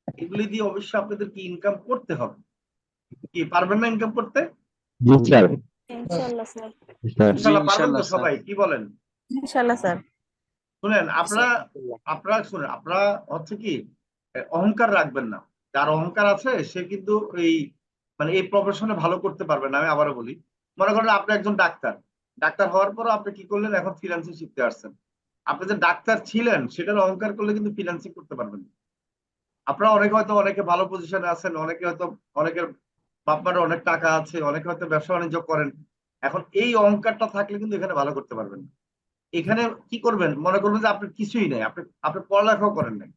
এগুলি দিয়ে অবশ্যই আপনাদেরকে ইনকাম করতে হবে। কি পারবেন না ইনকাম করতে? জি স্যার। ইনশাল্লাহ স্যার। স্যার। জি ইনশাল্লাহ পারবেন তো ইনশাল্লাহ স্যার। সবাই, কি বলেন? ইনশাল্লাহ স্যার। শুনেন, আপনারা আপনারা শুনেন, আপনারা হচ্ছে কি অহংকার রাখবেন না। যার অহংকার আছে সে কিন্তু এই মানে এই প্রফেশনে ভালো করতে পারবে না। আমি আবারও বলি, মনে করেন আপনি একজন ডাক্তার, ডাক্তার হওয়ার পরও আপনি কি করলেন, এখন ফ্রিল্যান্সিং শিখতে আসছেন। আপনি যে ডাক্তার ছিলেন সেটার অহংকার করলে কিন্তু ফ্রিল্যান্সিং করতে পারবেন না। আপনারা অনেকে হয়তো অনেকে ভালো পজিশনে আছেন, অনেকে হয়তো অনেকের বাপ মার অনেক টাকা আছে, অনেকে হয়তো ব্যবসা বাণিজ্য করেন। এখন এই অহংকারটা থাকলে কিন্তু এখানে ভালো করতে পারবেন না। এখানে কি করবেন, মনে করবেন যে আপনার কিছুই নেই, আপনি আপনি পড়ালেখাও করেন নাই,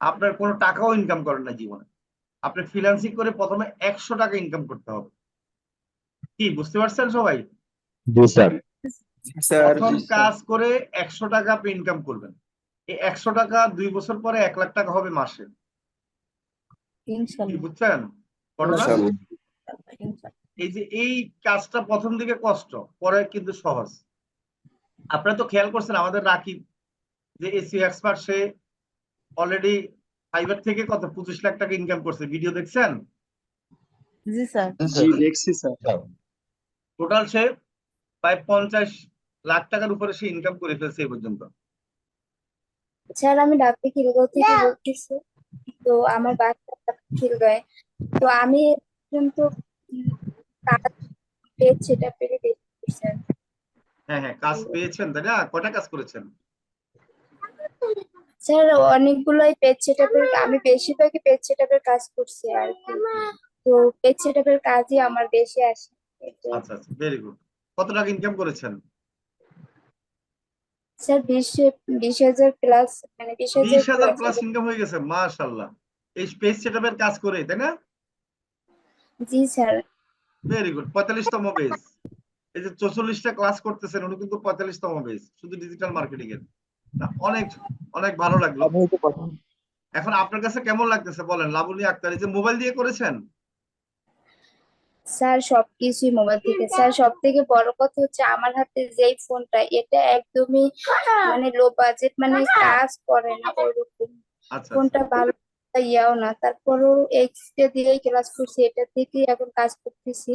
আপনার কোনো টাকাও ইনকাম করেন না জীবনে। আপনি ফ্রিল্যান্সিং করে প্রথমে 100 টাকা ইনকাম করতে হবে। কি বুঝতে পারছেন সবাই? জি স্যার। স্যার প্রথম জি স্যার। কাজ করে 100 টাকা আপনি ইনকাম করবেন। এই 100 টাকা 2 বছর পরে 1,00,000 টাকা হবে মাসে। কি ইনশাল্লাহ। বুঝছেন ঘটনা? ইনশাল্লাহ। ইনশাল্লাহ। এই যে এই কাজটা প্রথম দিকে কষ্ট, পরে কিন্তু সহজ। আপনারা তো খেয়াল করছেন আমাদের রাকিব যে এসিও এক্সপার্ট, সে অলরেডি ফাইবার থেকে কত 25 লাখ টাকা ইনকাম করছে, ভিডিও দেখছেন? জি স্যার। জি দেখছি স্যার। টোটাল সে প্রায় 50 লাখ টাকার উপরে সে ইনকাম করে ফেলছে এই পর্যন্ত। স্যার আমি ডাক্তার খিলগাঁও থেকে বলতেছি। তো আমার বাচ্চা খিলগাঁয়। তো আমি কিন্তু কাজ পেয়েছি, সেটা পেরে দেখছি স্যার। হ্যাঁ হ্যাঁ, কাজ পেয়েছেন তাই না? কয়টা কাজ করেছেন? স্যার অনেকগুলোই পেজ সেটআপের, আমি বেশিরভাগই পেজ সেটআপের কাজ করছি আর কি। তো পেজ সেটআপের কাজই আমার বেশি আসে। তো আচ্ছা আচ্ছা, ভেরি গুড। কত টাকা ইনকাম করেছেন? স্যার 20,000 প্লাস, মানে 20,000 20,000 প্লাস। প্লাস ইনকাম হয়ে গেছে, মাশাআল্লাহ। এই স্পেস সেটআপের কাজ করে তাই না? জি স্যার। Very good. 45তম বেজ। এই যে 44টা ক্লাস করতেছেন, উনি কিন্তু 45তম বেজ শুধু ডিজিটাল মার্কেটিং এর। না, অনেক অনেক ভালো লাগলো। আমি তো প্রথম। এখন আপনার কাছে কেমন লাগতেছে বলেন, লাবণী আক্তার, এই যে মোবাইল দিয়ে করেছেন? স্যার সবকিছুই মোবাইল থেকে স্যার। সব থেকে বড় কথা হচ্ছে আমার হাতে যেই ফোনটা, এটা একদমই মানে লো বাজেট, মানে কাজ করে না ওরকম। আচ্ছা আচ্ছা ফোনটা ভালো ইয়াও না, তারপরও এক্সট্রা দিয়েই ক্লাস করছি, এটা থেকেই এখন কাজ করতেছি।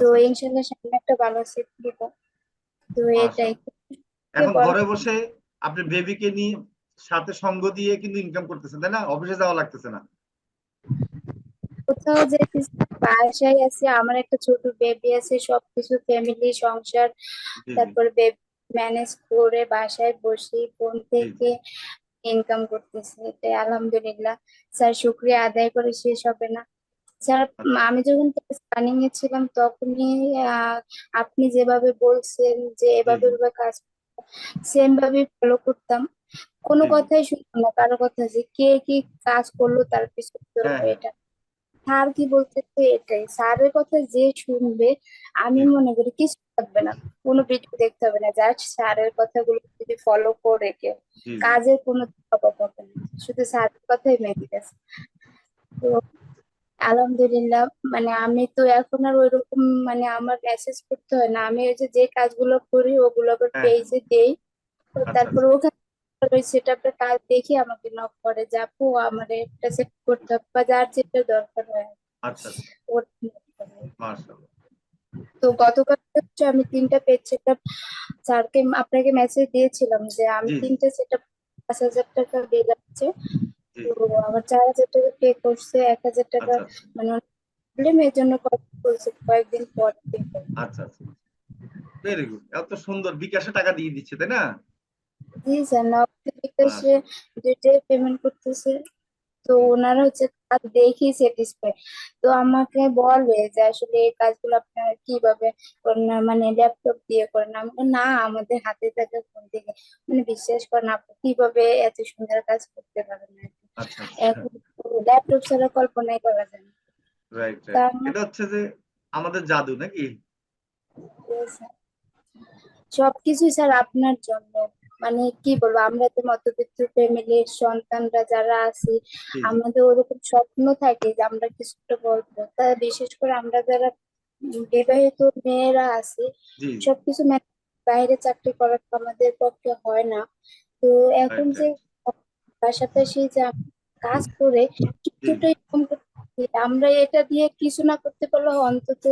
তো আচ্ছা আচ্ছা, ইনশাল্লাহ সামনে একটা ভালো সেট দিব। তো এটাই মাশাআল্লাহ। এখন বড় ঘরে কথা। বসে আপনি বেবিকে নিয়ে সাথে সঙ্গ দিয়ে কিন্তু ইনকাম করতেছেন তাই না? অফিসে যাওয়া লাগতেছে না। কোথাও যেতেছি না, বাসায় আছি, আমার একটা ছোট বেবি আছে, সবকিছু ফ্যামিলি সংসার, জি জি তারপরে বেবি ম্যানেজ করে বাসায় বসে ফোন জি জি। থেকে ইনকাম করতেছি, এটাই আলহামদুলিল্লাহ। স্যার শুক্রিয়া আদায় করে শেষ হবে না। স্যার আচ্ছা আমি যখন প্ল্যানিং এ ছিলাম তখনই আহ, আপনি যেভাবে বলছেন যে জি এভাবে জি এভাবে কাজ, সেম ভাবে ফলো করতাম। কোনো জি জি। কথাই শুনতাম না, কারো কথা যে কে কি কাজ করলো তার পিছনে হ্যাঁ ধরবো, হ্যাঁ। এটা স্যার কি বলতেছে এটাই। স্যারের কথা যে শুনবে, আমি জি মনে করি কিছু থাকবে না, কোনো ভিডিও দেখতে হবে না, জাস্ট স্যারের কথাগুলো যদি ফলো করে কেউ, জি জি। কাজের কোনো অভাব হবে না, শুধু স্যারের কথাই মেনে গেছে। তো আলহামদুলিল্লাহ, মানে আমি তো এখন আর ওইরকম, মানে আমার মেসেজ করতে হয় না, আমি ওই যে যে কাজগুলো করি ওগুলো আবার হ্যাঁ হ্যাঁ। পেজে দেই। তো আচ্ছা তারপর আচ্ছা ওখানে ওই সেটআপের কাজ দেখি আমাকে নক করে যে আপু আমার একটা সেট করতে হবে, বা যার যেটা দরকার হয় আচ্ছা আচ্ছা, ওর। মাশাআল্লাহ। তো গতকাল হচ্ছে আমি 3টা পেজ সেটআপ স্যারকে, আপনাকে মেসেজ দিয়েছিলাম যে আমি জি জি 3টা সেটআপ 5,000 টাকা বিল আছে। জি। তো আমার 4,000 টাকা পে করছে, 1,000 টাকা আচ্ছা আচ্ছা মানে প্রবলেম, এর জন্য কথা বলছে কয়েকদিন পর pay করবে। আচ্ছা আচ্ছা, ভেরি গুড। এত সুন্দর, বিকাশে টাকা দিয়ে দিচ্ছে তাই না? জি স্যার, নগদ বিকাশে মাশাআল্লাহ। দুইটাই পেমেন্ট করতেছে। তো জি ওনারা হচ্ছে কাজ দেখি স্যাটিসফাই। তো আমাকে বলে যে আসলে এই কাজগুলো আপনারা কিভাবে করেন, মানে ল্যাপটপ দিয়ে করেন? আমি বলি, না আমাদের হাতে থাকে ফোন থেকে। মানে বিশ্বাস করেন আপনি কিভাবে এত সুন্দর কাজ করতে পারেন আর কি। আচ্ছা আচ্ছা। এখন ল্যাপটপ ছাড়া কল্পনাই করা যায় না। রাইট রাইট, তার এটা হচ্ছে যে আমাদের জাদু নাকি? মধ্যে সবকিছু স্যার আপনার জন্য। মানে কি বলবো, আমরা তো মধ্যবিত্ত ফ্যামিলির সন্তানরা যারা আছি, জি জি আমাদের ওরকম স্বপ্ন থাকে যে আমরা কিছুটা বলবো, তা বিশেষ করে আমরা যারা বিবাহিত মেয়েরা আছি, জি জি। সবকিছু বাইরে চাকরি করা তো আমাদের পক্ষে হয় না। তো এখন রাইট যে রাইট। পাশাপাশি যে কাজ করে জি কিছুটা ইনকাম করতে পারি। আমরা এটা দিয়ে কিছু না করতে পারলেও অন্তত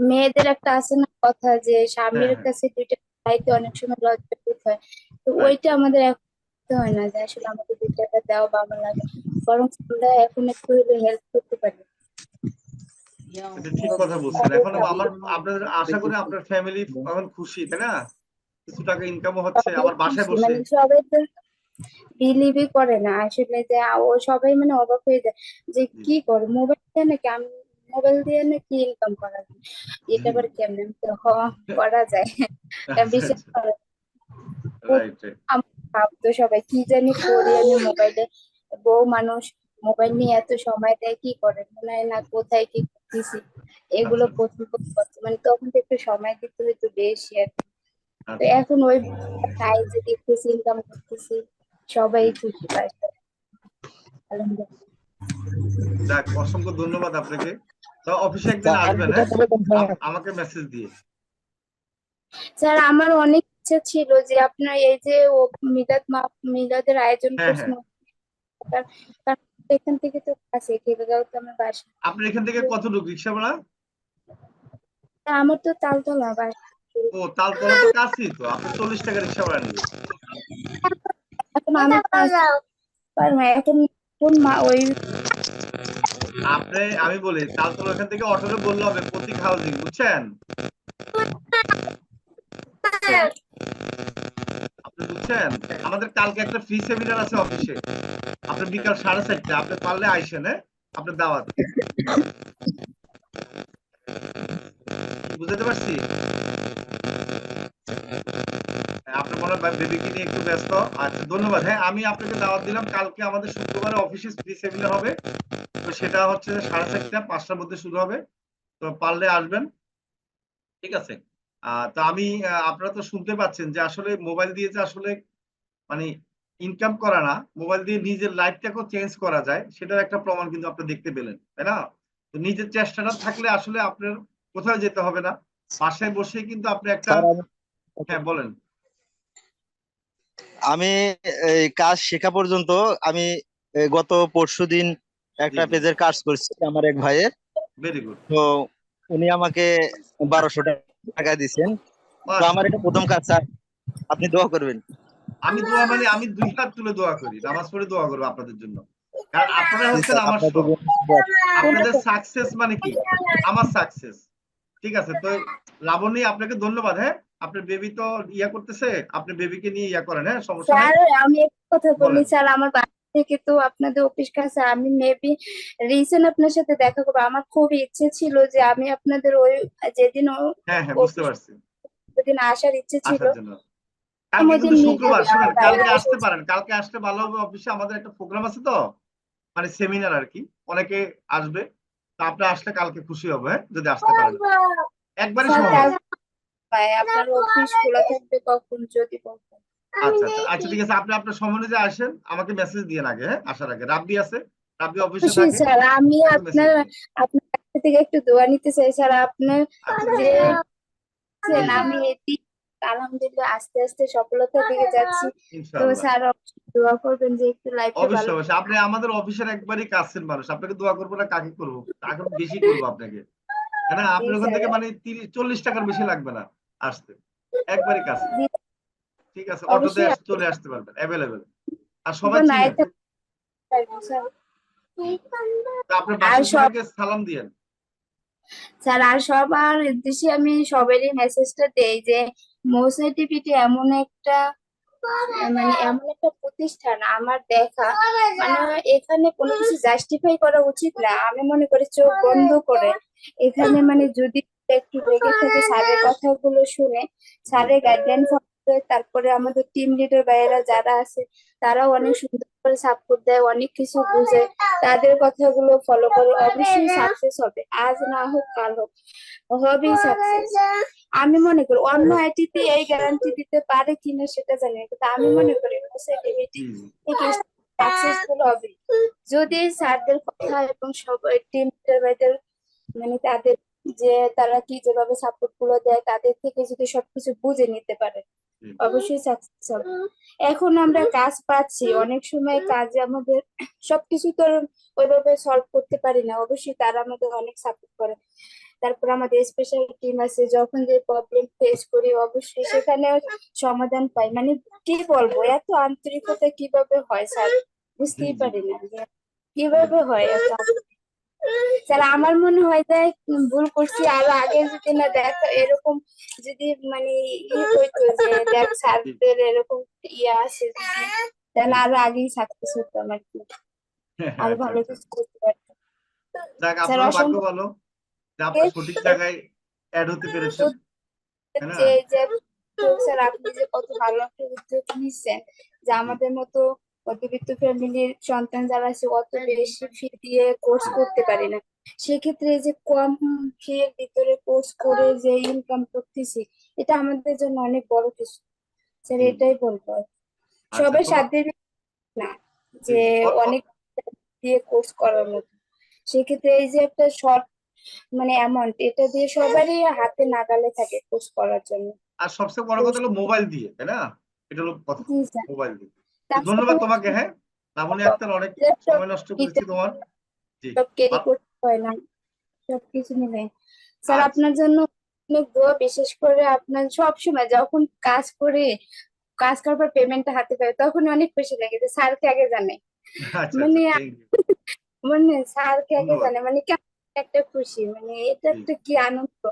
মেয়েদের একটা আছে না কথা যে হ্যাঁ স্বামীর হ্যাঁ কাছে দুইটা চাইতে অনেক সময় লজ্জা বোধ হয়, তো রাইট ওইটা আমাদের এখন করতে হয় না যে আসলে আমাদের 2 টাকা দেওয়া বা আমার লাগে, বরং আমরা এখন একটু হলে হেল্প করতে পারি। এটা ঠিক কথা বলছেন। এখন আমার আপনাদের আশা করি আপনার ফ্যামিলি এখন খুশি, তাই না? কিছু টাকা ইনকামও হচ্ছে সবাই আবার বাসায় খুশি, বসে। মানে সবাই তো বিলিভই করে না আসলে যে ও সবাই মানে অবাক হয়ে যায় যে জি কি করে মোবাইল দিয়ে নাকি, আমি মোবাইল দিয়ে নাকি ইনকাম করা যায়, এটা জি আবার কেমনে, আমি তো করা যায় আচ্ছা বিশ্বাস আচ্ছা করে। রাইট রাইট আমার ভাবতো সবাই কি জানি করি আমি মোবাইলে, বউ মানুষ মোবাইল নিয়ে এত সময় দেয় কি করে, মনে হয় না কোথায় কি করতেছি, এগুলো আচ্ছা আচ্ছা প্রথম প্রথম করতে মানে তখন তো একটু সময় দিতে হইতো বেশি আর কি। তো আচ্ছা এখন ওই নাই যে দেখতেছি ইনকাম করতেছি, সবাই জি জি খুশি পায়, আলহামদুলিল্লাহ। যাক, অসংখ্য ধন্যবাদ আপনাকে। তো অফিসে একদিন স্যার আসবেন, এটা হ্যাঁ? তবে confirm। আমাকে মেসেজ দিয়ে। স্যার আমার অনেক ইচ্ছা ছিল যে আপনার এই যে ও মিলাদের আয়োজন হ্যাঁ করছেন, হ্যাঁ, কারণ কারণ এখান থেকে তো কাছে খেলগাঁও তো আমার বাসা, আপনার এখান থেকে কতটুকু রিক্সা ভাড়া? আমার তো তালতলা বাসা। ও, তালতলা তো কাছেই তো, আপনি 40 টাকা রিক্সা ভাড়া নেবে। এখন আমি তো আসতে পারবো না। এখন কোন ওই আমি বলি, তালতলা এখান থেকে অটোতে বললে হবে, প্রতীক হাউজিং, বুঝছেন? আপনি বুঝছেন? আমাদের কালকে একটা ফ্রি সেমিনার আছে অফিসে, আপনি বিকাল 4:30, আপনি পারলে আইসেন, হ্যাঁ? আপনার দাওয়াত। কি বুঝাতে পারছি? আপনি মনে হয় বেবিকে নিয়ে একটু ব্যস্ত। আচ্ছা, ধন্যবাদ। হ্যাঁ, আমি আপনাকে দাওয়াত দিলাম, কালকে আমাদের শুক্রবারে অফিসে ফ্রি সেমিনার হবে। তো সেটা হচ্ছে যে 4:30 5টার মধ্যে শুরু হবে। তো পারলে আসবেন, ঠিক আছে? তো আমি আপনারা তো শুনতে পাচ্ছেন যে আসলে মোবাইল দিয়ে যে আসলে মানে ইনকাম করা না, মোবাইল দিয়ে নিজের লাইফটাকেও চেঞ্জ করা যায়, সেটার একটা প্রমাণ কিন্তু আপনি দেখতে পেলেন, তাই না? তো নিজের চেষ্টাটা থাকলে আসলে আপনার কোথাও যেতে হবে না। বাসায় বসে কিন্তু আপনি একটা, স্যার আমি হ্যাঁ বলেন। আমি এই কাজ শেখা পর্যন্ত আমি গত পরশুদিন জি একটা জি, পেজের কাজ করছি আমার এক ভাইয়ের। Very good. তো উনি আমাকে 1200 টাকা দিছেন। তো আমার এটা মাশাআল্লাহ। প্রথম কাজ স্যার, আপনি দোয়া করবেন। আমি দোয়া মানে আমি 2 হাত তুলে দোয়া করি, নামাজ পড়ে দোয়া করবো আপনাদের জন্য। কারণ আপনারা জি হচ্ছেন স্যার আমার আপনাদের সব। জন্য দোয়া করি। আপনাদের সাকসেস মানে কি? আমার সাকসেস। ঠিক আছে? তো লাবণী, আপনাকে ধন্যবাদ, হ্যাঁ? আপনার বেবি তো ইয়া করতেছে, আপনি বেবিকে নিয়ে ইয়া করেন, হ্যাঁ? সমস্যা নাই। স্যার আমি একটা কথা বলি বলেন। স্যার, আমার বাসা থেকে তো আপনাদের অফিস কাছে, আমি মেবি রিসেন্ট আপনার সাথে দেখা করবো, আমার খুব ইচ্ছে ছিল যে আমি আপনাদের ওই যেদিন হ্যাঁ হ্যাঁ, বুঝতে অফিস পারছি। ওদিন আসার ইচ্ছে ছিল, আসার জন্য। আমি কালকে ওই দিন কিন্তু নিয়ে শুক্রবার, যাবে আমার শুনেন, বাইরে কালকে আসতে এসেছি। পারেন, কালকে আসলে ভালো হবে। অফিসে আমাদের একটা প্রোগ্রাম আছে তো, মানে সেমিনার আর কি, অনেকে আসবে। তো আপনি আসলে কালকে খুশি হবে, হ্যাঁ? যদি আসতে পারেন, একবারই স্যার সহজ। তার আপনার অফিস খোলা থাকবে কখন যদি বলতেন। আচ্ছা আচ্ছা আচ্ছা, ঠিক আছে। আপনি আপনার সময় অনুযায়ী আসেন, আমাকে মেসেজ দিয়ে আগে, হ্যাঁ? আসার আগে রাব্বি আছে, রাব্বি অফিসে অবশ্যই থাকে, স্যার, আমি তাকে মেসেজ আপনার দিয়ে। আপনার কাছ থেকে একটু দোয়া নিতে চাই স্যার, আপনার আচ্ছা যে জি জি, আমি এটি আলহামদুলিল্লাহ আস্তে আস্তে সফলতার দিকে যাচ্ছি। তো ইনশাআল্লাহ। স্যার অবশ্যই দোয়া করবেন যে একটু লাইফটা ভালো। অবশ্যই অবশ্যই, আপনি আমাদের অফিসের একবারই কাছের মানুষ, আপনাকে দোয়া করবো না কাকে করবো? এখন বেশি করবো আপনাকে, তাই না? জি আপনার ওখান স্যার। থেকে মানে 30 40 টাকার বেশি লাগবে না আসতে, একবারই কাছে। জি ঠিক আছে, অটোতে অবশ্যই চলে আসতে পারবেন, অ্যাভেলেবেল। আর আসবো, সবাই নাই চিনে। থাকবো স্যার। তো আপনার আর বাসার সব সবাইকে সালাম দিয়েন। স্যার আর সবার উদ্দেশ্যে আমি সবারই মেসেজটা দেই যে মোসাইটিভিটি এমন একটা মানে এমন একটা প্রতিষ্ঠান আমার দেখা, মানে এখানে কোনো কিছু জাস্টিফাই করা উচিত না, আমি মনে করি চোখ বন্ধ করে এখানে মানে যদি একটু লেগে থাকে স্যারের কথাগুলো শুনে, জি স্যারের গাইডলাইন ফলো করে, তারপরে আমাদের টিম লিডার ভাইয়েরা যারা আছে তারাও অনেক সুন্দর করে সাপোর্ট দেয়, অনেক কিছু বুঝে, তাদের কথাগুলো ফলো করে অবশ্যই সাকসেস হবে, আজ না হোক কাল হোক, হবেই সাকসেস। আমি মনে করি অন্য আইটিতে এই গ্যারান্টি দিতে পারে কিনা সেটা জানি না, কিন্তু আমি মনে করি সেটিভিটি জি জি, থেকে সাকসেসফুল হবে যদি স্যারদের কথা এবং সবাই টিম লিডারদের মানে তাদের যে তারা কি যেভাবে সাপোর্ট গুলো দেয় তাদের থেকে যদি সবকিছু বুঝে নিতে পারে। অবশ্যই সাকসেস হবে। এখন আমরা কাজ পাচ্ছি, অনেক সময় কাজে আমাদের সবকিছু তো ওইভাবে সলভ করতে পারি না, অবশ্যই তারা আমাদের অনেক সাপোর্ট করে। তারপর আমাদের স্পেশাল টিম আছে, যখন যে প্রবলেম ফেস করি অবশ্যই সেখানেও সমাধান পাই। মানে কি বলবো, এত আন্তরিকতা কিভাবে হয় স্যার, বুঝতেই জি। পারি না যে কিভাবে হয় এত স্যার। আমার মনে হয় যে ভুল করছি, আরো আগে যদি না দেখা এরকম, যদি মানে হইতো যে দেখ স্যারদের এরকম আসে যদি, তাহলে আরো আগেই সাকসেস হতাম আর কি, আরো আচ্ছা ভালো আচ্ছা, কিছু করতে পারতাম। যাক স্যার আপনার ভাগ্য অসংখ্য ভালো যে আপনি সঠিক জায়গায় অ্যাড হতে পেরেছেন, তাই না? যে যে স্যার আপনি যে কত ভালো একটা উদ্যোগ নিচ্ছেন, যে জি আমাদের মতো মধ্যবিত্ত ফ্যামিলির সন্তান যারা আছে অত বেশি ফি দিয়ে কোর্স করতে পারি না, সেক্ষেত্রে এই যে কম ফি এর ভিতরে কোর্স করে যে ইনকাম করতেছি, এটা আমাদের জন্য অনেক বড় কিছু স্যার, জি। এটাই বলবো। আচ্ছা সবাই তোমার, সাধ্যের না জি যে জি অনেক দিয়ে কোর্স করার মতো, সেক্ষেত্রে এই যে একটা শর্ট মানে অ্যামাউন্ট, এটা দিয়ে সবারই হাতে নাগালে থাকে কোর্স করার জন্য। আর সবচেয়ে বড় কথা হলো মোবাইল দিয়ে, তাই না? এটা হলো কথা, জি স্যার। মোবাইল দিয়ে। তো ধন্যবাদ তাছাড়া তোমাকে, হ্যাঁ লাবণী আক্তার, অনেক ল্যাপটপ সময় নষ্ট করেছি তোমার। জি ক্যারি করতে হয় না, সবকিছু মিলে। স্যার আচ্ছা আপনার জন্য অনেক দোয়া, বিশেষ করে আপনার সব সময় যখন কাজ করে, কাজ করার পর পেমেন্টটা হাতে পাই তখন অনেক খুশি লাগে যে স্যারকে আগে জানাই, আচ্ছা আচ্ছা, মানে থ্যাংক ইউ, মানে স্যারকে আগে ধন্যবাদ। জানাই, মানে কেমন একটা খুশি, মানে এটা জি একটা কি আনন্দ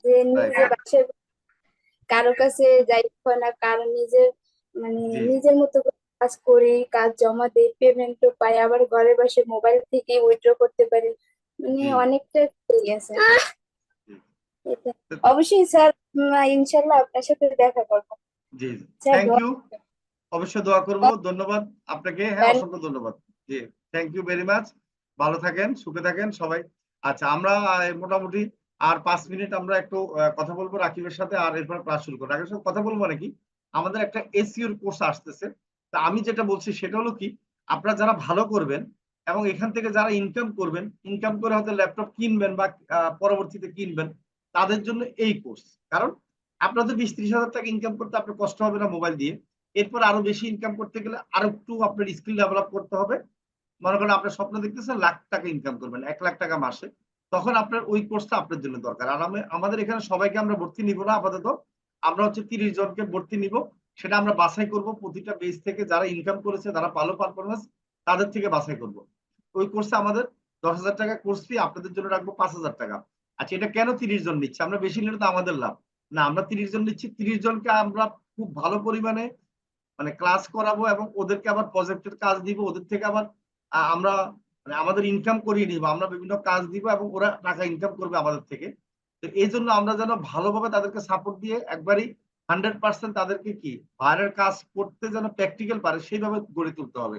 যে রাইট, নিজে বাসায় কারো কাছে যাইতে হয় না, কারো নিজের মানে জি জি নিজের মতো করে কাজ করি, কাজ জমা দিই, পেমেন্টও পাই, আবার ঘরে বসে মোবাইল থেকে উইথড্র করতে পারি, মানে জি অনেকটা ঠিক আছে জি এটা। অবশ্যই স্যার, ইনশাল্লাহ আপনার সাথে দেখা করবো জি জি, স্যার, থ্যাংক দোয়া ইউ, অবশ্যই দোয়া করব। ধন্যবাদ আপনাকে, হ্যাঁ করবেন। অসংখ্য ধন্যবাদ। জি, থ্যাংক ইউ ভেরি মাচ। ভালো থাকেন, সুখে থাকেন সবাই। আচ্ছা আমরা মোটামুটি আর 5 মিনিট আমরা একটু কথা বলবো রাকিবের সাথে, আর এরপর ক্লাস শুরু করবো। রাকিবের সাথে কথা বলবো মানে কি, আমাদের একটা এসইওর কোর্স আসতেছে। তা আমি যেটা বলছি সেটা হলো কি, আপনারা যারা ভালো করবেন এবং এখান থেকে যারা ইনকাম করবেন, ইনকাম করে হয়তো ল্যাপটপ কিনবেন বা পরবর্তীতে কিনবেন, তাদের জন্য এই কোর্স। কারণ আপনাদের 20-30 হাজার টাকা ইনকাম করতে আপনার কষ্ট হবে না মোবাইল দিয়ে। এরপর আরো বেশি ইনকাম করতে গেলে আরো একটু আপনার স্কিল ডেভেলপ করতে হবে। মনে করেন আপনার স্বপ্ন দেখতেছেন লাখ টাকা ইনকাম করবেন, 1 লাখ টাকা মাসে, তখন আপনার ওই কোর্সটা আপনার জন্য দরকার। আর আমাদের এখানে সবাইকে আমরা ভর্তি নিব না আপাতত, আমরা হচ্ছে 30 জনকে ভর্তি নিব। সেটা আমরা বাছাই করব প্রতিটা বেজ থেকে, যারা ইনকাম করেছে, যারা ভালো পারফরমেন্স, তাদের থেকে বাছাই করব। ওই কোর্সে আমাদের 10,000 টাকা কোর্স ফি, আপনাদের জন্য রাখবো 5,000 টাকা। আচ্ছা এটা কেন 30 জন নিচ্ছে, আমরা বেশি নিলে তো আমাদের লাভ না, আমরা 30 জন নিচ্ছি, 30 জনকে আমরা খুব ভালো পরিমাণে মানে ক্লাস করাবো এবং ওদেরকে আবার প্রজেক্টের কাজ দিব, ওদের থেকে আবার আমরা মানে আমাদের ইনকাম করিয়ে নিব, আমরা বিভিন্ন কাজ দিব এবং ওরা টাকা ইনকাম করবে আমাদের থেকে। তো এই জন্য আমরা যেন ভালোভাবে তাদেরকে সাপোর্ট দিয়ে একবারই 100% তাদেরকে কি বাইরের কাজ করতে যেন প্র্যাকটিক্যাল পারে সেইভাবে গড়ে তুলতে হবে।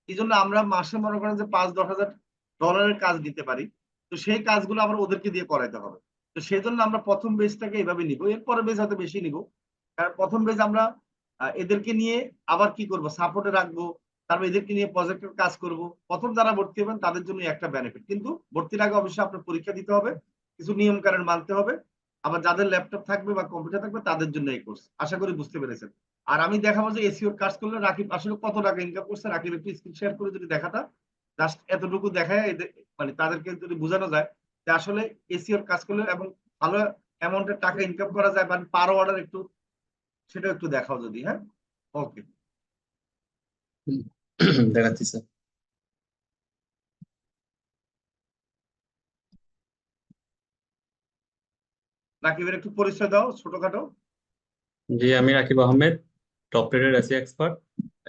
এই জন্য আমরা মাসে মনে করেন যে $5-10,000 কাজ দিতে পারি। তো সেই কাজগুলো আমরা ওদেরকে দিয়ে করাইতে হবে। তো সেই জন্য আমরা প্রথম বেজটাকে এইভাবে নিব, এরপরে বেজ হয়তো বেশি নিব। কারণ প্রথম বেজ আমরা এদেরকে নিয়ে আবার কি করব, সাপোর্টে রাখবো, তারপর এদেরকে নিয়ে প্রজেক্টের কাজ করব। প্রথম যারা ভর্তি হবেন তাদের জন্য একটা বেনিফিট, কিন্তু ভর্তির আগে অবশ্যই আপনার পরীক্ষা দিতে হবে, কিছু নিয়ম কানুন মানতে হবে। আবার যাদের ল্যাপটপ থাকবে বা কম্পিউটার থাকবে তাদের জন্য এই কোর্স, আশা করি বুঝতে পেরেছেন। আর আমি দেখাবো যে এসইওর কাজ করলে রাকিব আসলে কত টাকা ইনকাম করছে। রাকিব একটু স্ক্রিন শেয়ার করে যদি দেখাটা, জাস্ট এতটুকু দেখায় মানে তাদেরকে যদি বোঝানো যায় যে আসলে এসইওর কাজ করলে এবং ভালো অ্যামাউন্টের টাকা ইনকাম করা যায়, মানে পার অর্ডার একটু, সেটা একটু দেখাও যদি, হ্যাঁ। ওকে, দেখাচ্ছি স্যার। রাকিবের একটু পরিচয় দাও ছোটখাটো। জি, আমি Rakib Ahmed, top rated AC expert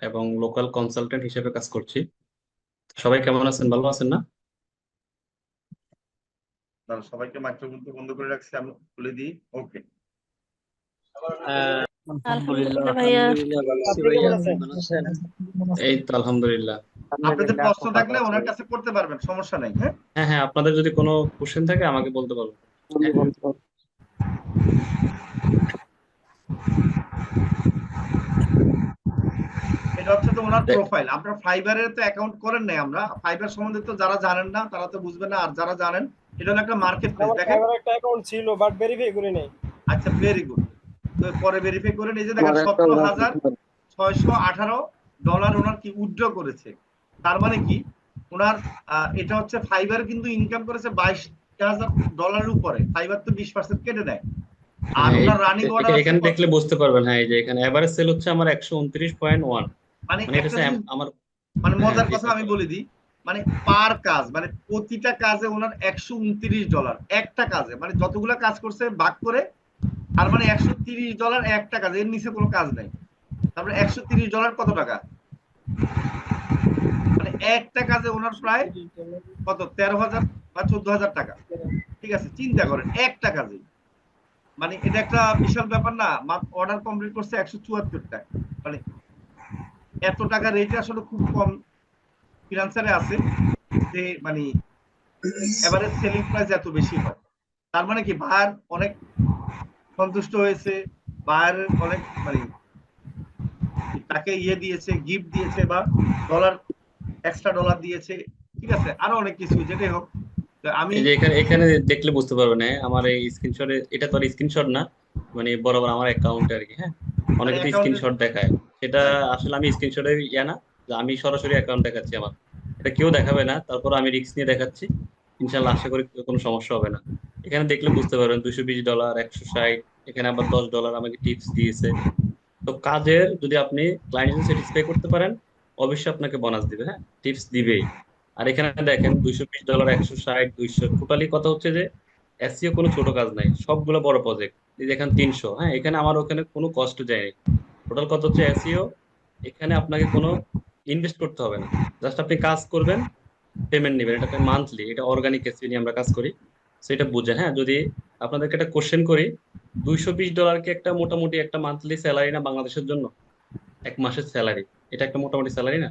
এবং লোকাল কনসালটেন্ট হিসেবে কাজ করছি। সবাই কেমন আছেন, ভালো আছেন না? দাঁড়াও, সবাইকে মাইক্রোফোনটা বন্ধ করে রাখছি, আমি খুলে দিই। ওকে, আলহামদুলিল্লাহ ভাইয়া। এই তো আলহামদুলিল্লাহ। আপনাদের প্রশ্ন থাকলে ওনার কাছে করতে পারবেন, সমস্যা নাই, হ্যাঁ। হ্যাঁ হ্যাঁ, আপনাদের যদি কোনো কোশ্চেন থাকে আমাকে বলতে পারবেন। এটা হচ্ছে তো ওনার প্রোফাইল। আপনার ফাইবারের তো অ্যাকাউন্ট করেন নাই, আমরা ফাইবার সম্বন্ধে তো যারা জানেন না তারা তো বুঝবেন না, আর যারা জানেন এটা হলো একটা মার্কেট প্লেস, আমার দেখেন। ফাইবার একটা অ্যাকাউন্ট ছিল বাট ভেরিফাই করি নাই। আচ্ছা ভেরি গুড। তো পরে ভেরিফাই করে এই যে দেখেন $17,618 ওনার কি উইথড্র করেছে। তার মানে কি ওনার এটা হচ্ছে ফাইবার কিন্তু ইনকাম করেছে $22,000 উপরে, ফাইবার তো 20% কেটে নেয়। আর হ্যাঁ, ওনার রানিং অর্ডার আছে এখানে কত? দেখলে বুঝতে পারবেন। হ্যাঁ, এই যে এখানে এভারেজ সেল হচ্ছে আমার 129.1, মানে মানে এটা একটা হচ্ছে জিনিস, আমার। মানে হ্যাঁ, মজার জি কথা স্যার আমি বলেন। বলে দিই, মানে পার কাজ, মানে প্রতিটা কাজে ওনার $129 একটা কাজে, মানে যতগুলা কাজ করছে ভাগ করে, আর মানে $130 একটা কাজ, এর নিচে কোনো কাজ নাই। তারপরে $130 কত টাকা, মানে একটা কাজে ওনার প্রায় কত 13,000 বা 14,000 টাকা। ঠিক আছে, চিন্তা করেন একটা কাজে, মানে এটা একটা বিশাল ব্যাপার না। অর্ডার কমপ্লিট করছে 174 টাকা, মানে এত টাকা রেটে আসলে খুব কম ফ্রিল্যান্সারে আছে যে মানে এভারেজ সেলিং প্রাইস এত বেশি হয়। তার মানে কি বায়ার অনেক সন্তুষ্ট হয়েছে, বায়ার অনেক মানে তাকে দিয়েছে, গিফট দিয়েছে, বা এক্সট্রা ডলার দিয়েছে, ঠিক আছে, আরো অনেক কিছু, যেটাই হোক। তো আমি এই যে এখানে এখানে দেখলে বুঝতে পারবেন। হ্যাঁ, আমার এই স্ক্রিনশটে, এটা তো আর স্ক্রিনশট না, মানে বরাবর আমার অ্যাকাউন্টে আর কি। হ্যাঁ, মানে অনেকে তো অ্যাকাউন্টে, স্ক্রিনশট দেখায়, সেটা আসলে আমি স্ক্রিনশটে না, যে আমি সরাসরি অ্যাকাউন্ট দেখাচ্ছি আমার, এটা কেউ দেখাবে না। তারপর আমি রিস্ক নিয়ে দেখাচ্ছি, ইনশাল্লাহ আশা করি কোনো সমস্যা হবে না। এখানে দেখলে বুঝতে পারবেন $220, 160, এখানে আবার $10 আমাকে টিপস দিয়েছে। তো কাজের যদি আপনি ক্লায়েন্ট স্যাটিসফাই করতে পারেন, অবশ্যই আপনাকে বোনাস দিবে। হ্যাঁ, টিপস দিবেই। আর এখানে দেখেন $220, 160, 200, টোটালি কথা হচ্ছে যে এসইও কোনো ছোট কাজ নাই, সবগুলো বড় প্রজেক্ট। এই যে এখানে 300, হ্যাঁ, এখানে আমার ওখানে কোনো কষ্ট যায়নি। টোটাল কত হচ্ছে এসইও, এখানে আপনাকে কোনো ইনভেস্ট করতে হবে না, জাস্ট আপনি কাজ করবেন, পেমেন্ট নেবেন। এটা মান্থলি, এটা অর্গানিক এসইও নিয়ে আমরা কাজ করি, সেটা বুঝেন। হ্যাঁ, যদি আপনাদেরকে একটা কোশ্চেন করি, $220 কি একটা মোটামুটি একটা মান্থলি স্যালারি না বাংলাদেশের জন্য? এক মাসের স্যালারি, এটা একটা মোটামুটি স্যালারি না?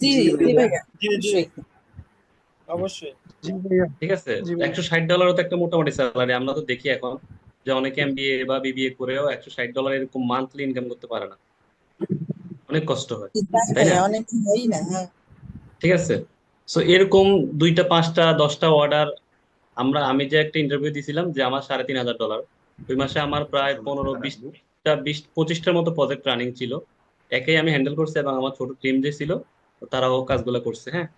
জি জি ভাইয়া, জি জি অবশ্যই। অবশ্যই। ঠিক আছে, $160 তো একটা মোটামুটি স্যালারি। আমরা তো দেখি এখন যে অনেকে এমবিএ বা বিবিএ করেও $160 এরকম মান্থলি ইনকাম করতে পারে না, অনেক কষ্ট হয়, তাই তাই না? ভাইয়া, অনেক হয়ই না। হ্যাঁ, ঠিক আছে, সো এরকম 2টা 5টা 10টা অর্ডার, আমি যে একটা ইন্টারভিউ দিছিলাম, যে আমার $3,500, ওই মাসে আমার প্রায় 15-20টা 20-25টার মতো প্রজেক্ট রানিং ছিল। একেই আমি হ্যান্ডেল করছি, এবং আমার ছোট টিম যে ছিল তারাও কাজগুলো করছে। হ্যাঁ,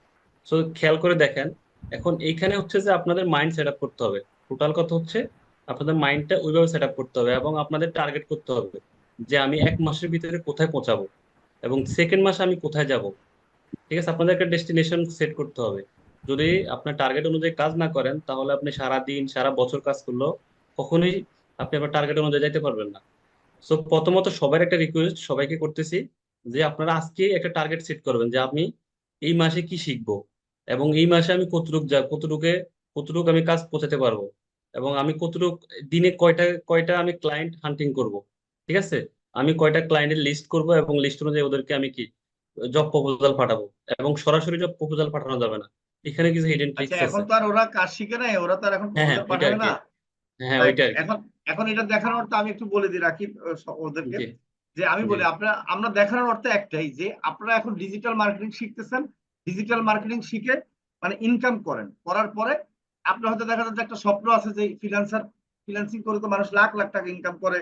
সো খেয়াল করে দেখেন, এখন এইখানে হচ্ছে যে আপনাদের মাইন্ড সেট আপ করতে হবে। টোটাল কথা হচ্ছে আপনাদের মাইন্ডটা ওইভাবে সেট আপ করতে হবে, এবং আপনাদের টার্গেট করতে হবে যে আমি 1 মাসের ভিতরে কোথায় পৌঁছাবো, এবং সেকেন্ড মাসে আমি কোথায় যাব। ঠিক আছে, আপনাদের একটা ডেস্টিনেশন সেট করতে হবে। যদি আপনার টার্গেট অনুযায়ী কাজ না করেন, তাহলে আপনি সারা দিন সারা বছর কাজ করলেও কখনোই আপনি আপনার টার্গেট অনুযায়ী যাইতে পারবেন না। সো প্রথমত সবার একটা রিকোয়েস্ট সবাইকে করতেছি, যে আপনারা আজকে একটা টার্গেট সেট করবেন যে আমি এই মাসে কি শিখবো, এবং এই মাসে আমি কতটুক আমি কাজ পৌঁছাতে পারবো, এবং আমি কতটুক দিনে কয়টা কয়টা আমি ক্লায়েন্ট হান্টিং করব। ঠিক আছে, আমি কয়টা ক্লায়েন্টের লিস্ট করব, এবং লিস্ট অনুযায়ী ওদেরকে আমি কি জব প্রপোজাল পাঠাবো। এবং সরাসরি জব প্রপোজাল পাঠানো যাবে না, এখানে কিছু হিডেন আচ্ছা, ট্রিক্স এখন আছে। তো আর ওরা কাজ শিখে নাই, ওরা তো আর এখন হ্যাঁ, হ্যাঁ, প্রপোজাল ওইটা আর পাঠাবে কি। না। হ্যাঁ, তাই ওইটা আর কি। এখন এখন এটা দেখানোর অর্থ আমি একটু বলে দিই রাখি ওদেরকে, জি, যে আমি জি, বলি আমরা দেখানোর অর্থ একটাই, যে আপনারা এখন ডিজিটাল মার্কেটিং শিখতেছেন, ডিজিটাল মার্কেটিং শিখে মানে ইনকাম করার পরে আপনার হয়তো দেখা যাচ্ছে একটা স্বপ্ন আছে যে ফ্রিল্যান্সিং করে তো মানুষ লাখ লাখ টাকা ইনকাম করে,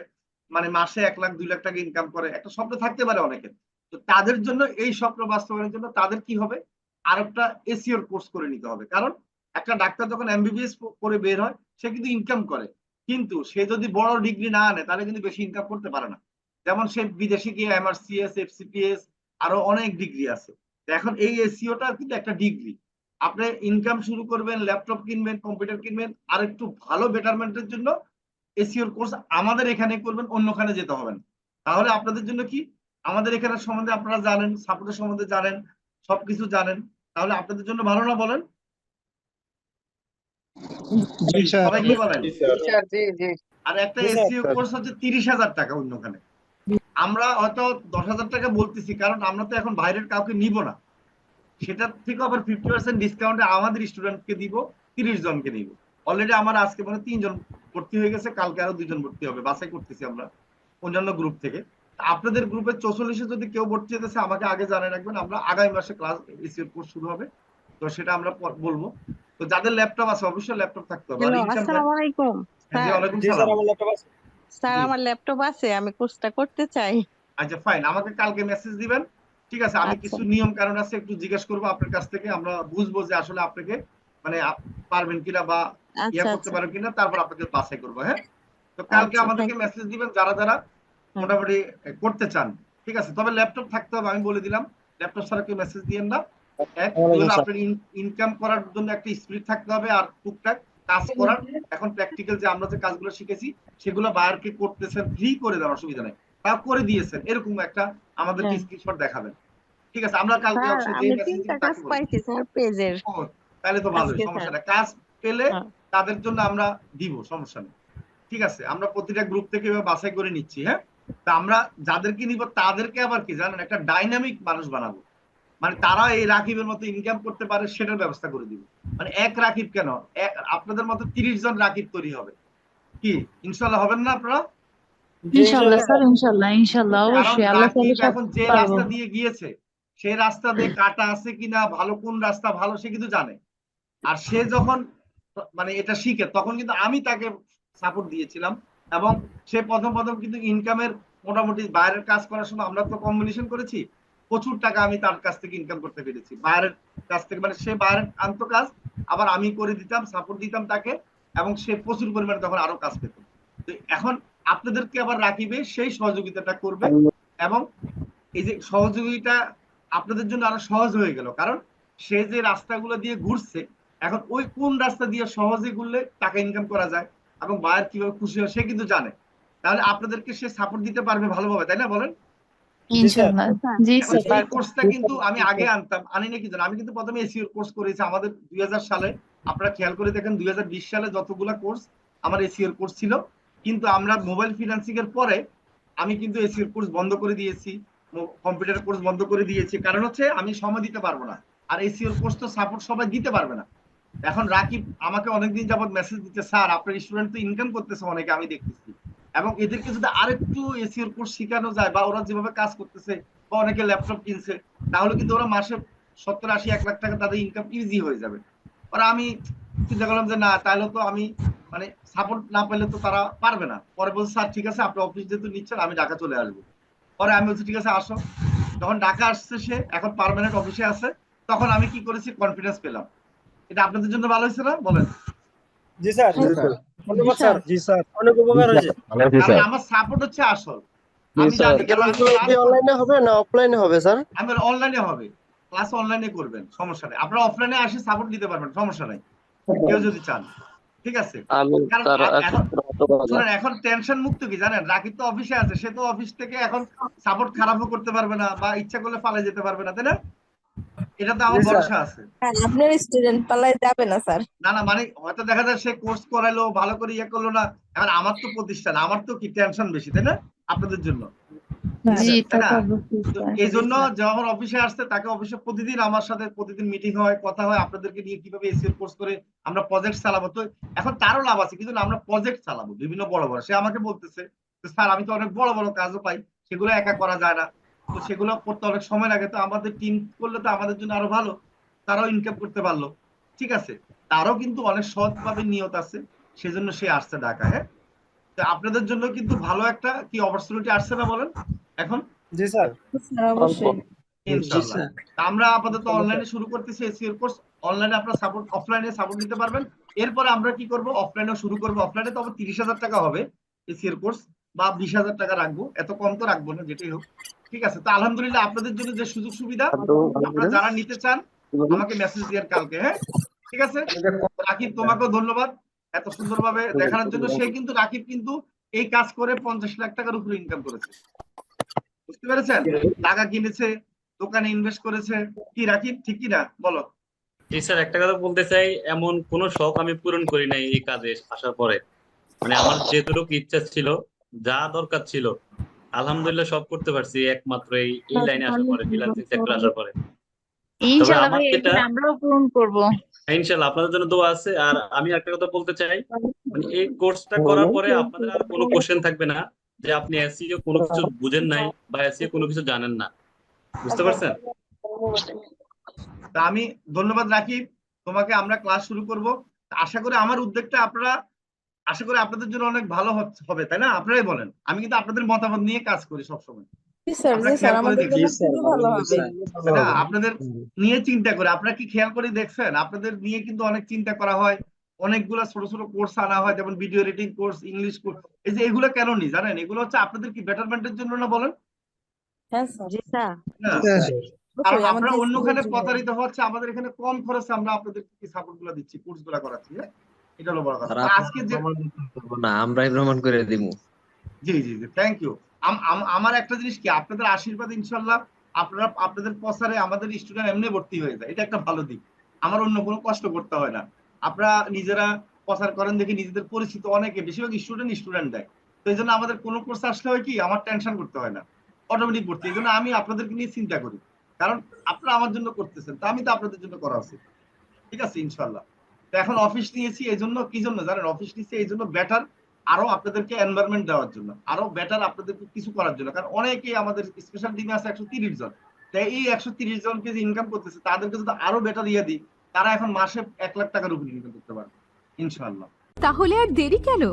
মানে মাসে 1 লাখ 2 লাখ টাকা ইনকাম করে, একটা স্বপ্ন থাকতে পারে অনেকের। তো তাদের জন্য এই স্বপ্ন বাস্তবায়নের জন্য তাদের কি হবে, আরেকটা এসইওর কোর্স করে নিতে হবে। কারণ একটা ডাক্তার যখন এমবিবিএস করে বের হয়, সে কিন্তু ইনকাম করে, কিন্তু সে যদি বড় ডিগ্রি না আনে তাহলে কিন্তু বেশি ইনকাম করতে পারে না। যেমন সে বিদেশে গিয়ে এমআরসিএস, এফসিপিএস, আরো অনেক ডিগ্রি আছে। এখন এই এসইওটা কিন্তু একটা ডিগ্রি। আপনি ইনকাম শুরু করবেন, ল্যাপটপ কিনবেন, কম্পিউটার কিনবেন, আর একটু ভালো বেটারমেন্টের জন্য এসইওর কোর্স আমাদের এখানে করবেন, অন্যখানে যেতে হবে না। তাহলে আপনাদের জন্য কি, আমাদের এখানে সম্বন্ধে আপনারা জানেন, সাপোর্টের সম্বন্ধে জানেন, সবকিছু জানেন, তাহলে আপনাদের জন্য ভালো না বলেন? জি স্যার। সবাই কি বলেন? জি স্যার। জি জি। আর একটা জি স্যার। এসইও কোর্স হচ্ছে 30,000 টাকা অন্যখানে। আমরা হয়তো 10,000 টাকা বলতেছি, কারণ আমরা তো এখন বাইরের কাউকে নিব না, সেটার থেকে আবার 50% ডিসকাউন্টে আমাদের স্টুডেন্টকে দিব, 30 জনকে নিব। অলরেডি আমার আজকে মানে 3 জন ভর্তি হয়ে গেছে, কালকে আরো 2 জন ভর্তি হবে, বাছাই করতেছি আমরা অন্যান্য গ্রুপ থেকে। আপনাদের গ্রুপে 44-এ যদি কেউ ভর্তি হতেছে আমাকে আগে জানিয়ে রাখবেন, আমরা আগামী মাসে ক্লাস এসইও কোর্স শুরু হবে, তো সেটা আমরা বলবো। তো যাদের ল্যাপটপ আছে অবশ্যই ল্যাপটপ থাকতে হবে। আর হ্যালো, ইনশাআল্লাহ, আসসালামু আলাইকুম জি স্যার। ওয়ালাইকুম জি স্যার, সালাম। আমার ল্যাপটপ আছে। স্যার জি আমার ল্যাপটপ আছে, আমি কোর্সটা করতে চাই। আচ্ছা ফাইন, আমাকে কালকে মেসেজ দিবেন। ঠিক আছে, আমি আচ্ছা কিছু নিয়ম কানুন আছে একটু জিজ্ঞেস করবো আপনার কাছ থেকে, আমরা বুঝবো যে আসলে আপনাকে মানে পারবেন কিনা বা ইয়া আচ্ছা করতে আচ্ছা পারবেন কিনা, তারপর আপনাকে বাছাই করবো। হ্যাঁ, তো কালকে আচ্ছা, আমাদেরকে থ্যাংক ইউ। মেসেজ দিবেন যারা যারা হুম মোটামুটি করতে চান। ঠিক আছে, তবে ল্যাপটপ থাকতে হবে, আমি বলে দিলাম। ল্যাপটপ ছাড়া কেউ মেসেজ দিয়েন না। এক দুই ওয়ালাইকুম হলো স্যার। আপনার ইনকাম করার জন্য একটা স্পিরিট থাকতে হবে, আর টুকটাক কাজ করার। এখন প্র্যাকটিক্যাল যে আমরা যে কাজগুলো শিখেছি সেগুলো বায়ারকে করতেছেন, ফ্রি করে দেওয়ার অসুবিধা নেই, তা করে দিয়েছেন এরকম একটা আমাদেরকে হ্যাঁ স্ক্রিনশট দেখাবেন। ঠিক আছে, আমরা কালকে স্যার, অবশ্যই যে আমি মেসেজ 3টা দিব কাজ তাকে বলবো। পাইছি স্যার পেজের ও, তাহলে তো ভালোই, আজকে সমস্যা স্যার। নেই, কাজ পেলে হ্যাঁ তাদের জন্য আমরা দিব, সমস্যা নেই। ঠিক আছে, আমরা প্রতিটা গ্রুপ থেকে এভাবে বাছাই করে নিচ্ছি। হ্যাঁ, তা আমরা যাদেরকে নিব তাদেরকে আবার কি জানেন, একটা ডাইনামিক মানুষ বানাবো, মানে তারা এই রাকিবের মতো ইনকাম করতে পারে সেটার ব্যবস্থা করে দিব। মানে এক রাকিব কেন, আপনাদের মতো 30 জন রাকিব তৈরি হবে। কি ইনশাল্লাহ হবেন না আপনারা? জি ইনশাল্লাহ ইনশাআল্লাহ। স্যার, ইনশাল্লাহ ইনশাল্লাহ, কারণ অবশ্যই আল্লাহ চাইলে রাকিব সব এখন যে পারবো। রাস্তা দিয়ে গিয়েছে, সেই রাস্তা দিয়ে কাটা আছে কিনা, ভালো কোন রাস্তা ভালো সে কিন্তু জানে। আর সে যখন মানে এটা শিখে তখন কিন্তু আমি তাকে সাপোর্ট দিয়েছিলাম, এবং সে প্রথম প্রথম কিন্তু ইনকামের মোটামুটি বাইরের কাজ করার সময় আমরা তো কম্বিনেশন করেছি, প্রচুর টাকা আমি তার কাছ থেকে ইনকাম করতে পেরেছি বাইরের কাছ থেকে। মানে সে বাইরের আনতো কাজ, আবার আমি করে দিতাম, সাপোর্ট দিতাম তাকে, এবং সে প্রচুর পরিমাণে তখন আরো কাজ পেত। তো এখন আপনাদেরকে আবার রাখিবে সেই সহযোগিতাটা করবে, এবং এই যে সহযোগিতা আপনাদের জন্য আরো সহজ হয়ে গেল, কারণ সে যে রাস্তাগুলো দিয়ে ঘুরছে, এখন ওই কোন রাস্তা দিয়ে সহজে ঘুরলে টাকা ইনকাম করা যায় এবং বায়ার কিভাবে খুশি হয় সে কিন্তু জানে। তাহলে আপনাদেরকে সে সাপোর্ট দিতে পারবে ভালোভাবে, তাই না বলেন? জি স্যার। ইনশাল্লাহ। স্যার জি এখন স্যার, এই পারবো। কোর্সটা কিন্তু আমি আগে আনতাম, আনি না কি জানো, আমি কিন্তু প্রথমে এসিওর কোর্স করেছি আমাদের 2000 সালে। আপনারা খেয়াল করে দেখেন 2020 সালে যতগুলা কোর্স আমার এসিওর কোর্স ছিল, কিন্তু আমরা মোবাইল ফিন্যান্সিং এর পরে আমি কিন্তু এসিওর কোর্স বন্ধ করে দিয়েছি, কম্পিউটার কোর্স বন্ধ করে দিয়েছি, কারণ হচ্ছে আমি সময় দিতে পারবো না, আর এসিওর কোর্স তো সাপোর্ট সবাই দিতে পারবে না। এখন রাকিব আমাকে অনেকদিন যাবত মেসেজ দিচ্ছে, স্যার আপনার স্টুডেন্ট তো ইনকাম করতেছে অনেকে, আমি দেখতেছি, এবং এদেরকে যদি আরেকটু এসিওর কোর্স শেখানো যায়, বা ওরা যেভাবে কাজ করতেছে, বা অনেকে ল্যাপটপ কিনছে, তাহলে কিন্তু ওরা মাসে 70-80-1 লাখ টাকা তাদের ইনকাম ইজি হয়ে যাবে। আর আমি চিন্তা করলাম যে না, তাহলে তো আমি মানে সাপোর্ট না পেলে তো তারা পারবে না। পরে বলছে স্যার ঠিক আছে, আপনি অফিস যেহেতু নিচ্ছেন আমি ঢাকা চলে আসবো। পরে আমি বলছি ঠিক আছে আসো। যখন ঢাকা আসছে সে, এখন পার্মানেন্ট অফিসে আছে, তখন আমি কি করেছি, কনফিডেন্স পেলাম। এটা আপনাদের জন্য ভালো হয়েছে না বলেন? জি স্যার। জি স্যার। ধন্যবাদ স্যার। স্যার। জি স্যার, অনেক উপকার হয়েছে। ভালো আছি কারণ স্যার। আমার সাপোর্ট হচ্ছে আসল। জি আমি স্যার। জানি, কারণ আমি ক্লাস অনলাইনে হবে না অফলাইনে হবে স্যার? আমি অনলাইনে হবে, ক্লাস অনলাইনে করবেন, সমস্যা নেই। আপনারা অফলাইনে আসে সাপোর্ট দিতে পারবেন, সমস্যা নাই, কেউ যদি চান। ঠিক আছে, আমি কারণ স্যার এখন শুনেন, এখন টেনশন মুক্ত কি জানেন, রাকিব তো অফিসে আছে, সে তো অফিস থেকে এখন সাপোর্ট খারাপও করতে পারবে না, বা ইচ্ছা করলে পালিয়ে যেতে পারবে না, তাই না? এটা তো আমার জি স্যার। ভরসা আছে। হ্যাঁ, আপনার স্টুডেন্ট পালায় যাবে না স্যার। না না, মানে হয়তো দেখা যায় সে কোর্স করাইলো, ভালো করে ইয়ে করলো না, এখন আমার তো প্রতিষ্ঠান, আমার তো কি টেনশন বেশি, তাই না আপনাদের জন্য, জি জি, স্যার। তা তাই না? তো অবশ্যই তো স্যার। এই জন্য যখন অফিসে আসতে, তাকে অফিসে প্রতিদিন আমার সাথে প্রতিদিন মিটিং হয়, কথা হয়, আপনাদেরকে নিয়ে কিভাবে এসিও কোর্স করে আমরা প্রজেক্ট চালাবো। তো এখন তারও লাভ আছে, কিন্তু আমরা প্রজেক্ট চালাবো বিভিন্ন বড় বড়। সে আমাকে বলতেছে স্যার আমি তো অনেক বড় বড় কাজও পাই, সেগুলো একা করা যায় না, তো সেগুলো করতে অনেক সময় লাগে, তো আমাদের টিম করলে তো আমাদের জন্য আরো ভালো, তারাও ইনকাম করতে পারলো। ঠিক আছে, তারও কিন্তু অনেক সৎভাবে নিয়ত আছে, সেজন্য সে আসছে ঢাকা। হ্যাঁ, তো আপনাদের জন্য কিন্তু ভালো একটা কি অপরচুনিটি আসছে না বলেন এখন? জি স্যার। স্যার অবশ্যই। ইনশাআল্লাহ। তা আমরা আপাতত অনলাইনে শুরু করতেছি এসিও কোর্স। অনলাইনে আপনারা সাপোর্ট, অফলাইনে সাপোর্ট নিতে পারবেন। এরপরে আমরা কি করব, অফলাইনেও শুরু করব। অফলাইনে তো আবার 30,000 টাকা হবে এসিও কোর্স, বা 20,000 টাকা রাখবো, এত কম তো রাখবো না, যেটাই হোক। ঠিক আছে, তো আলহামদুলিল্লাহ আপনাদের জন্য যে সুযোগ সুবিধা, আপনারা যারা নিতে চান আমাকে মেসেজ দিয়েন কালকে। হ্যাঁ, ঠিক আছে। রাকিব তোমাকেও ধন্যবাদ এত সুন্দরভাবে দেখানোর জন্য। সে কিন্তু রাকিব কিন্তু এই কাজ করে 50 লাখ টাকার উপরে ইনকাম করেছে, বুঝতে পেরেছেন? টাকা কিনেছে, দোকানে ইনভেস্ট করেছে। কি রাকিব, ঠিক কি না বলো? জি স্যার, একটা কথা বলতে চাই, এমন কোন শখ আমি পূরণ করি নাই এই কাজে আসার পরে। মানে আমার যেটুকু ইচ্ছা ছিল, যা দরকার ছিল, আলহামদুলিল্লাহ সব করতে পারছি একমাত্র এই লাইনে আসার পরে, ফ্রিল্যান্সিং সেক্টর আসার পরে। তবে ইনশাল্লাহ আমার ভাই, যেটা, এখানে আমরাও পূরণ করবো। ইনশাল্লাহ আপনাদের জন্য দোয়া আছে। আর আমি একটা কথা বলতে চাই, মানে এই কোর্সটা করার পরে আপনাদের আর কোনো কোশ্চেন থাকবে না যে আপনি এসইও কোনো কিছু বুঝেন নাই বা এসইও কোনো কিছু জানেন না। বুঝতে পারছেন? তা আমি ধন্যবাদ রাকিব তোমাকে। আমরা ক্লাস শুরু করব, আশা করি আমার উদ্যোগটা আপনারা আশা করি আপনাদের জন্য অনেক ভালো হবে, তাই না? আপনারাই বলেন। আমি কিন্তু আপনাদের মতামত নিয়ে কাজ করি সবসময়। জি স্যার, আপনারা জি স্যার, খেয়াল করে আমাদের জন্য দেখছেন, খুবই ভালো হবে। তাই না? আপনাদের নিয়ে চিন্তা করে, আপনারা কি খেয়াল করে দেখছেন? আপনাদের নিয়ে কিন্তু অনেক চিন্তা করা হয়, অনেকগুলো ছোট ছোট কোর্স আনা হয়, যেমন video editing course, English course. এই যে এগুলো কেন নি জানেন? এগুলো হচ্ছে আপনাদের কি বেটারমেন্টের জন্য না, বলেন হ্যাঁ স্যার, জি স্যার। না? কারণ আপনারা অন্যখানে প্রতারিত হচ্ছে, আমাদের এখানে কম খরচে আমরা আপনাদের সাপোর্ট গুলো দিচ্ছি, কোর্স গুলা করাচ্ছি। হ্যাঁ, এটা হলো বড় কথা। তো আজকে যে না, আমরাই প্রমাণ করে দিমু। জি জি জি, থ্যাংক ইউ। আমার একটা জিনিস কি, আপনাদের আশীর্বাদ ইনশাল্লাহ আপনারা আপনাদের প্রচারে আমাদের স্টুডেন্ট এমনি ভর্তি হয়ে যায়, এটা একটা ভালো দিক। আমার অন্য কোনো কষ্ট করতে হয় না। আপনারা নিজেরা প্রচার করেন দেখে নিজেদের পরিচিত অনেকে, বেশিরভাগ স্টুডেন্ট দেয়। তো এই জন্য আমাদের কোনো কোর্স আসলে হয় কি, আমার টেনশন করতে হয় না, অটোমেটিক ভর্তি। এই জন্য আমি আপনাদেরকে নিয়ে চিন্তা করি, কারণ আপনারা আমার জন্য করতেছেন, তা আমি তো আপনাদের জন্য করা উচিত। ঠিক আছে ইনশাল্লাহ। তো এখন অফিস নিয়েছি এই জন্য, কি জন্য জানেন? অফিস নিয়েছি এই জন্য বেটার, আরো আপনাদেরকে এনভায়রনমেন্ট দেওয়ার জন্য, আরো বেটার আপনাদেরকে কিছু করার জন্য। কারণ অনেকেই আমাদের স্পেশাল টিমে আছে 130 জন। তাই এই 130 জনকে যে ইনকাম করতেছে, তাদেরকে যদি আরো বেটার ইয়ে দিই, তারা এখন মাসে 1 লাখ টাকার উপরে ইনকাম করতে পারবে ইনশাআল্লাহ। তাহলে আর দেরি কেন?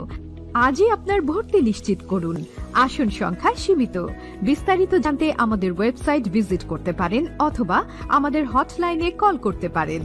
আজই আপনার ভর্তি নিশ্চিত করুন। আসন সংখ্যা সীমিত। বিস্তারিত জানতে আমাদের ওয়েবসাইট ভিজিট করতে পারেন অথবা আমাদের হটলাইনে কল করতে পারেন।